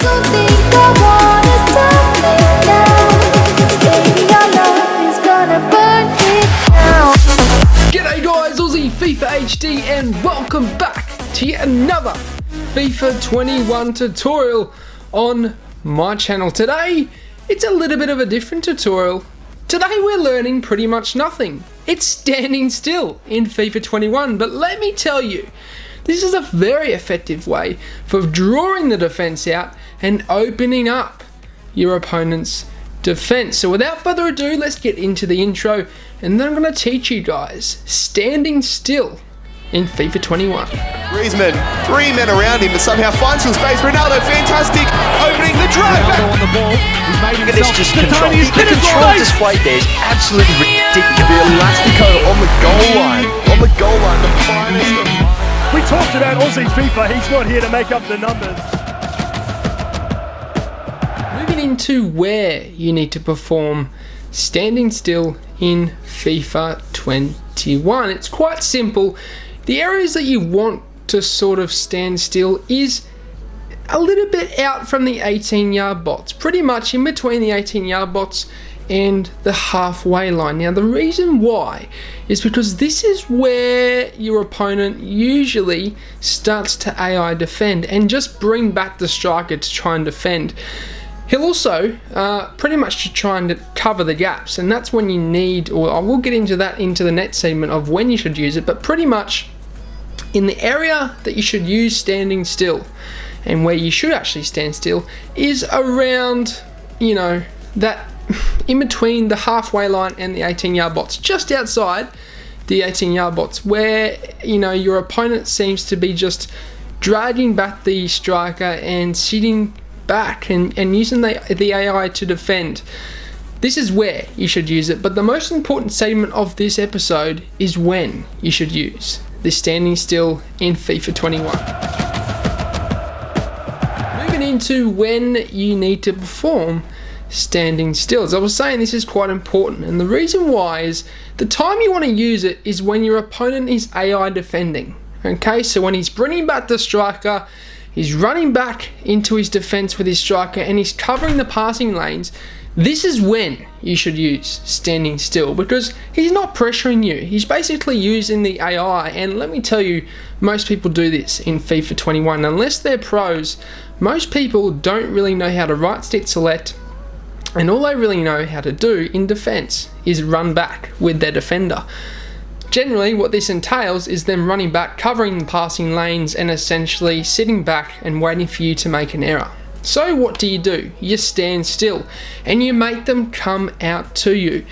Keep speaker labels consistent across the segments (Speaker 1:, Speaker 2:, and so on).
Speaker 1: don't think I wanna stop it now. Baby, our love is gonna burn it down.
Speaker 2: G'day guys, Aussie FIFA HD and welcome back to yet another FIFA 21 tutorial on my channel. Today, it's a little bit of a different tutorial. Today we're learning pretty much nothing. It's standing still in FIFA 21, but let me tell you, this is a very effective way for drawing the defense out and opening up your opponent's defense. So without further ado, let's get into the intro, and then I'm going to teach you guys standing still in FIFA 21.
Speaker 3: Griezmann, 3 men around him, but somehow finds some space. Ronaldo, fantastic, opening the drive back.
Speaker 4: On the ball, he's made
Speaker 5: Look at this, just
Speaker 4: the
Speaker 5: control.
Speaker 4: tiniest
Speaker 5: The
Speaker 4: bit of
Speaker 5: control
Speaker 4: space.
Speaker 5: display there is absolutely ridiculous.
Speaker 3: The Elastico on the goal line. On the goal line, the finest of...
Speaker 4: We talked about Aussie FIFA, he's not here to make up the numbers.
Speaker 2: Moving into where you need to perform standing still in FIFA 21. It's quite simple. The areas that you want to sort of stand still is a little bit out from the 18-yard box, pretty much in between the 18-yard box and the halfway line. Now the reason why is because this is where your opponent usually starts to AI defend and just bring back the striker to try and defend. He'll also pretty much try and cover the gaps, and that's when you need, or I will get into that into the next segment of when you should use it, but pretty much in the area that you should use standing still and where you should actually stand still is around, you know, that in between the halfway line and the 18-yard box, just outside the 18-yard box, where, you know, your opponent seems to be just dragging back the striker and sitting back and using the AI to defend. This is where you should use it, but the most important segment of this episode is when you should use the standing still in FIFA 21. Moving into when you need to perform standing still. As I was saying, this is quite important, and the reason why is the time you want to use it is when your opponent is AI defending. Okay, so when he's bringing back the striker, he's running back into his defense with his striker, and he's covering the passing lanes. This is when you should use standing still, because he's not pressuring you. He's basically using the AI, and let me tell you, most people do this in FIFA 21. Unless they're pros, most people don't really know how to right stick select, and all they really know how to do in defense is run back with their defender. Generally, what this entails is them running back, covering the passing lanes, and essentially sitting back and waiting for you to make an error. So what do? You stand still and you make them come out to you.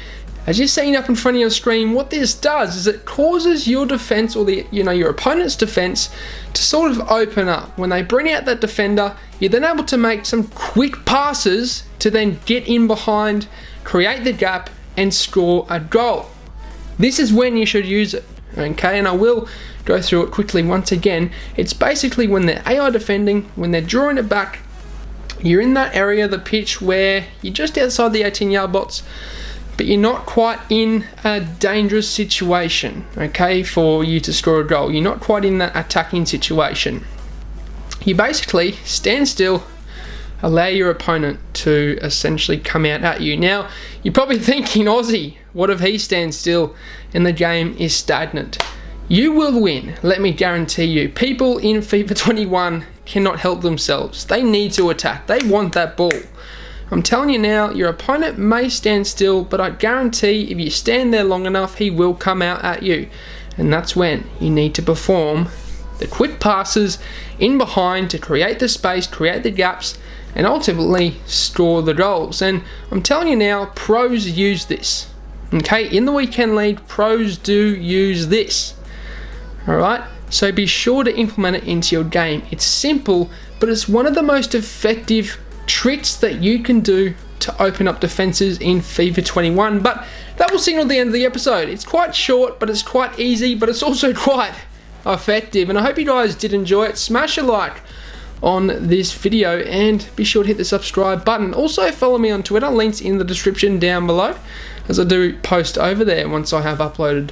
Speaker 2: As you're seeing up in front of your screen, what this does is it causes your defense, or your opponent's defense, to sort of open up. When they bring out that defender, you're then able to make some quick passes to then get in behind, create the gap, and score a goal. This is when you should use it, okay? And I will go through it quickly once again. It's basically when they're AI defending, when they're drawing it back, you're in that area of the pitch where you're just outside the 18-yard box, but you're not quite in a dangerous situation, okay, for you to score a goal. You're not quite in that attacking situation. You basically stand still, allow your opponent to essentially come out at you. Now, you're probably thinking, Aussie, what if he stands still and the game is stagnant? You will win, let me guarantee you. People in FIFA 21 cannot help themselves. They need to attack. They want that ball. I'm telling you now, your opponent may stand still, but I guarantee if you stand there long enough, he will come out at you. And that's when you need to perform the quick passes in behind to create the space, create the gaps, and ultimately score the goals. And I'm telling you now, pros use this. Okay, in the weekend league, pros do use this. Alright, so be sure to implement it into your game. It's simple, but it's one of the most effective tricks that you can do to open up defenses in FIFA 21. But that will signal the end of the episode. It's quite short, but it's quite easy, but it's also quite effective. And I hope you guys did enjoy it. Smash a like on this video and be sure to hit the subscribe button. Also follow me on Twitter, links in the description down below, as I do post over there once I have uploaded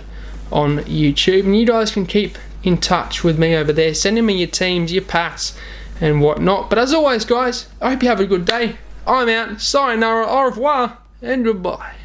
Speaker 2: on YouTube. And you guys can keep in touch with me over there, sending me your teams, your packs, and whatnot. But as always, guys, I hope you have a good day. I'm out. Sayonara, au revoir, and goodbye.